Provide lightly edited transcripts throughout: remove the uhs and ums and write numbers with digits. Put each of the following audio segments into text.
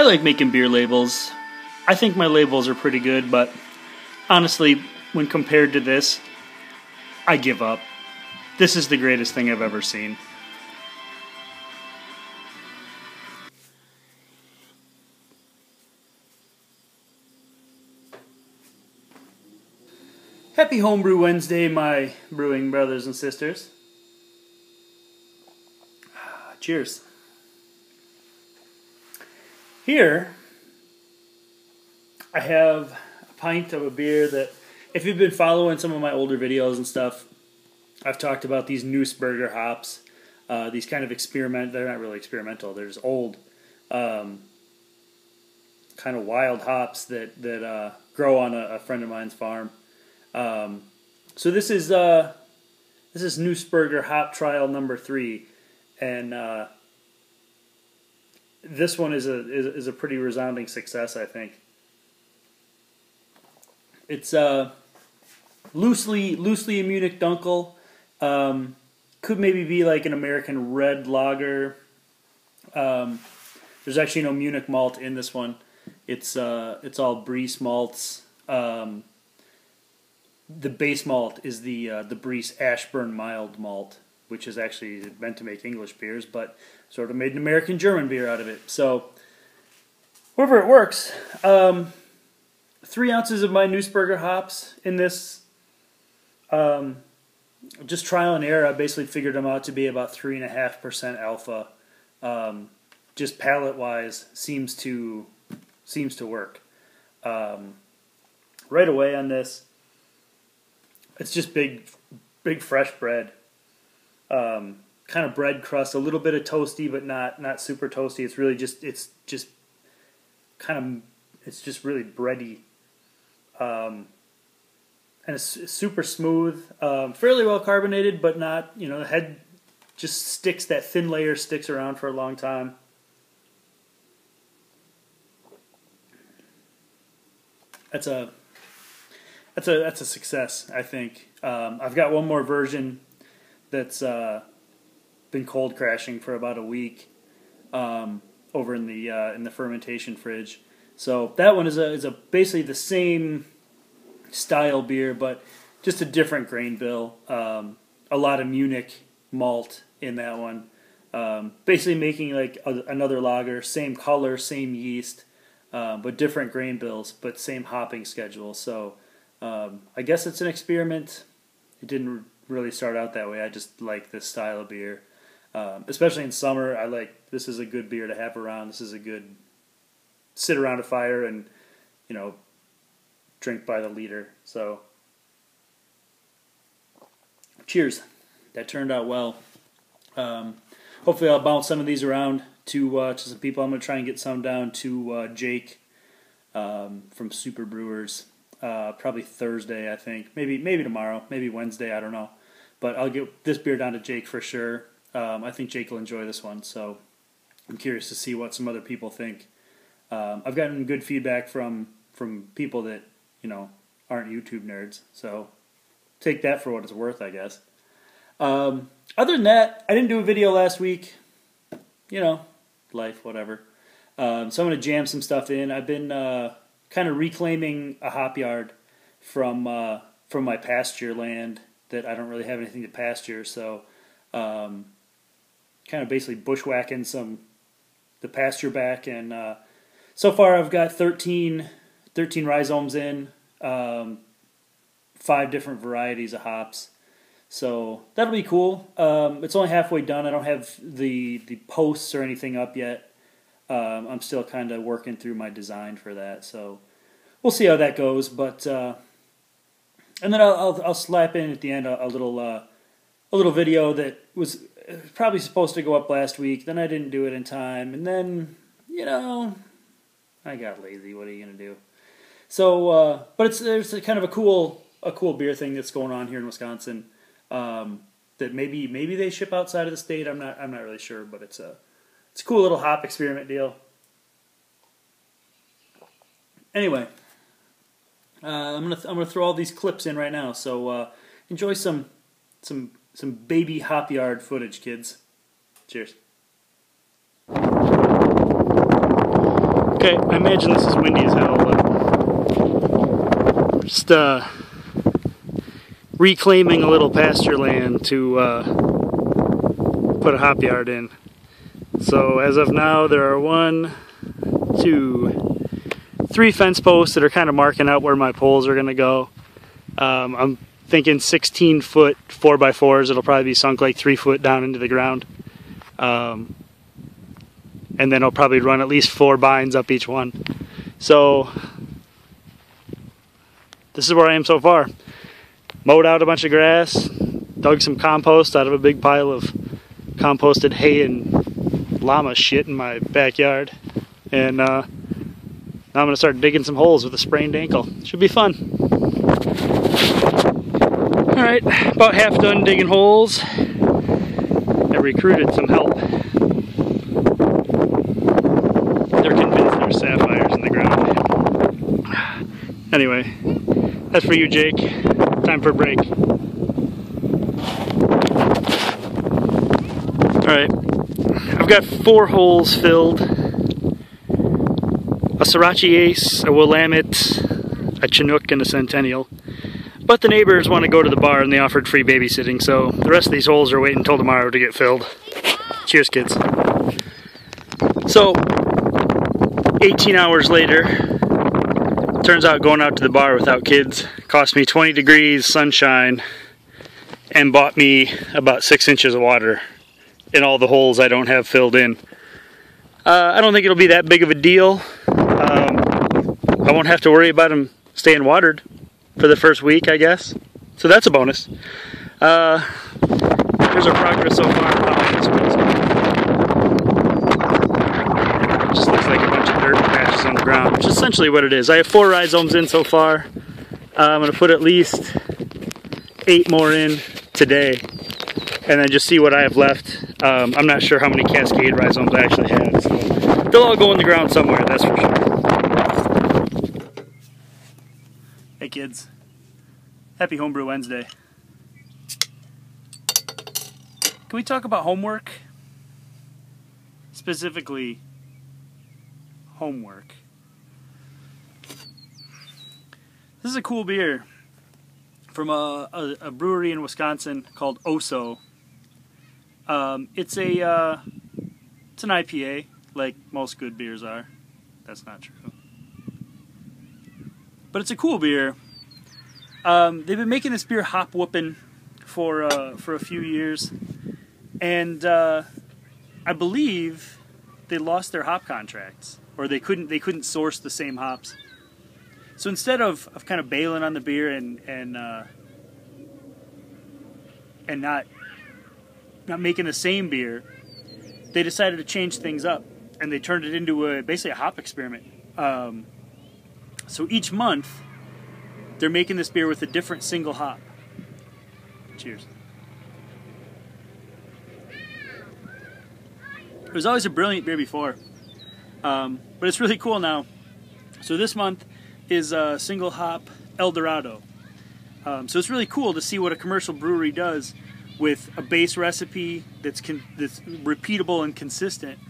I like making beer labels. I think my labels are pretty good, but honestly, when compared to this, I give up. This is the greatest thing I've ever seen. Happy Homebrew Wednesday, my brewing brothers and sisters. Cheers. Here, I have a pint of a beer that, if you've been following some of my older videos and stuff, I've talked about these Nussberger hops. These kind of they're not really experimental, they're just old, kind of wild hops that grow on a friend of mine's farm. So this is Nussberger hop trial number 3, and this one is a pretty resounding success, I think. It's loosely a Munich Dunkel. Could maybe be like an American red lager. There's actually no Munich malt in this one. It's all Briess malts. The base malt is the Briess Ashburn mild malt, which is actually meant to make English beers, but sort of made an American-German beer out of it. So, however it works. 3 ounces of my Nussberger hops in this. Just trial and error, I basically figured them out to be about 3.5% alpha. Just palate-wise, seems to work. Right away on this, it's just big fresh bread. Kind of bread crust, a little bit of toasty, but not super toasty. It's really just really bready, and it's super smooth, fairly well carbonated, but not, the head just sticks. That thin layer sticks around for a long time. That's a success, I think. I've got one more version that's been cold crashing for about a week over in the fermentation fridge. So that one is basically the same style beer, but just a different grain bill. A lot of Munich malt in that one. Basically making like another lager, same color, same yeast, but different grain bills, but same hopping schedule. So I guess it's an experiment. It didn't really start out that way. I just like this style of beer. Especially in summer, this is a good beer to have around. This is a good sit around a fire and, drink by the liter. So, cheers. That turned out well. Hopefully I'll bounce some of these around to some people. I'm going to try and get some down to Jake from Super Brewers. Probably Thursday, I think. Maybe tomorrow. Maybe Wednesday. I don't know. But I'll get this beer down to Jake for sure. I think Jake will enjoy this one, so I'm curious to see what some other people think. I've gotten good feedback from people that, aren't YouTube nerds, so take that for what it's worth, I guess. Other than that, I didn't do a video last week. Life, whatever. So I'm going to jam some stuff in. I've been kind of reclaiming a hop yard from my pasture land that I don't really have anything to pasture, so kind of basically bushwhacking the pasture back, and so far I've got 13 rhizomes in, 5 different varieties of hops, so that'll be cool. It's only halfway done. I don't have the posts or anything up yet. I'm still kind of working through my design for that, so we'll see how that goes. But and then I'll slap in at the end a little video that was probably supposed to go up last week. Then I didn't do it in time, and then I got lazy. What are you gonna do? So, but there's kind of a cool beer thing that's going on here in Wisconsin. That maybe they ship outside of the state. I'm not really sure, but it's a cool little hop experiment deal. Anyway, I'm gonna throw all these clips in right now. So enjoy some baby hop yard footage, kids. Cheers. Okay, I imagine this is windy as hell, but just reclaiming a little pasture land to put a hop yard in. So as of now, there are 1, 2, 3 fence posts that are kind of marking out where my poles are going to go. I'm thinking 16-foot 4x4s. It'll probably be sunk like 3 foot down into the ground. And then I'll probably run at least 4 bines up each one. So this is where I am so far. Mowed out a bunch of grass, dug some compost out of a big pile of composted hay and llama shit in my backyard. And now I'm going to start digging some holes with a sprained ankle. Should be fun. Alright, about half done digging holes. I recruited some help. They're convinced there's sapphires in the ground. Anyway, that's for you, Jake. Time for a break. Alright, I've got 4 holes filled. A Sriracha Ace, a Willamette, a Chinook, and a Centennial. But the neighbors want to go to the bar and they offered free babysitting, so the rest of these holes are waiting until tomorrow to get filled. Cheers, kids. So, 18 hours later, turns out going out to the bar without kids cost me 20 degrees, sunshine, and bought me about 6 inches of water in all the holes I don't have filled in. I don't think it'll be that big of a deal. I won't have to worry about them staying watered for the first week, I guess. So that's a bonus. Here's our progress so far. It just looks like a bunch of dirt patches on the ground, which is essentially what it is. I have 4 rhizomes in so far. I'm going to put at least 8 more in today, and then just see what I have left. I'm not sure how many Cascade rhizomes I actually have, so they'll all go in the ground somewhere, that's for sure. Hey kids, happy Homebrew Wednesday. Can we talk about homework? Specifically, homework. This is a cool beer from a brewery in Wisconsin called Oso. It's an IPA, like most good beers are. That's not true. But it's a cool beer. They've been making this beer hop whooping for a few years, and I believe they lost their hop contracts, or they couldn't source the same hops. So instead of kind of bailing on the beer and not making the same beer, they decided to change things up, and they turned it into basically a hop experiment. So each month, they're making this beer with a different single hop. Cheers. It was always a brilliant beer before, but it's really cool now. So this month is single hop El Dorado. So it's really cool to see what a commercial brewery does with a base recipe that's repeatable and consistent,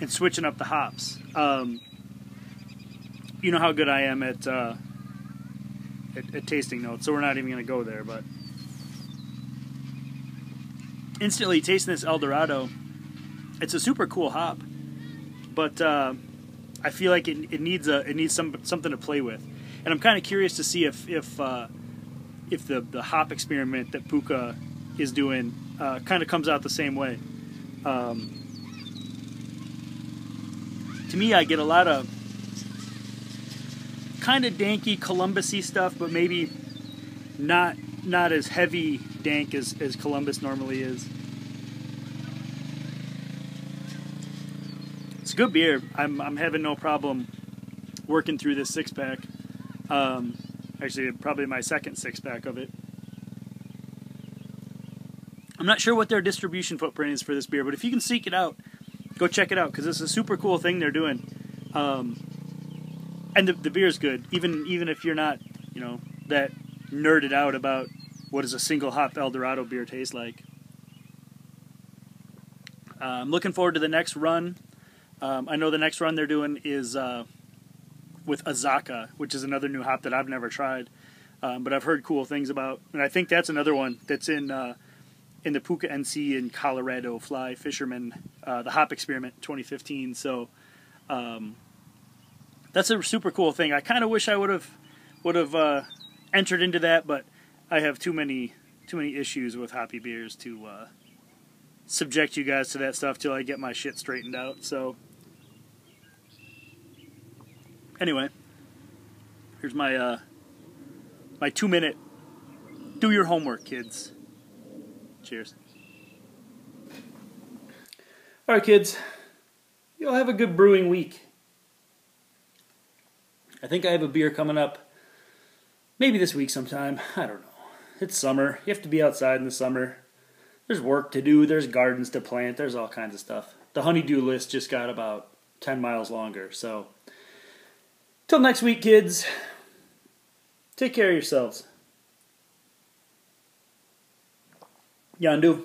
and switching up the hops. You know how good I am at tasting notes, so we're not even going to go there. But instantly tasting this El Dorado, it's a super cool hop, but I feel like it needs something to play with, and I'm kind of curious to see if the hop experiment that Puka is doing kind of comes out the same way. To me, I get a lot of kind of danky Columbus-y stuff, but maybe not as heavy dank as Columbus normally is. It's a good beer. I'm having no problem working through this 6-pack. Actually, probably my second 6-pack of it. I'm not sure what their distribution footprint is for this beer, but if you can seek it out, go check it out, because it's a super cool thing they're doing. And the beer's good, even if you're not, that nerded out about what does a single hop El Dorado beer taste like. I'm looking forward to the next run I know the next run they're doing is with Azaka, which is another new hop that I've never tried, but I've heard cool things about. And I think that's another one that's in the Puka NC in Colorado, Fly Fisherman, the Hop Experiment 2015. So that's a super cool thing. I kind of wish I would have entered into that, but I have too many issues with hoppy beers to subject you guys to that stuff till I get my shit straightened out. So anyway, here's my my 2-minute do your homework, kids. Cheers. All right, kids. You'll have a good brewing week. I think I have a beer coming up. Maybe this week sometime. I don't know. It's summer. You have to be outside in the summer. There's work to do. There's gardens to plant. There's all kinds of stuff. The honeydew list just got about 10 miles longer. So, till next week, kids. Take care of yourselves. Yandu.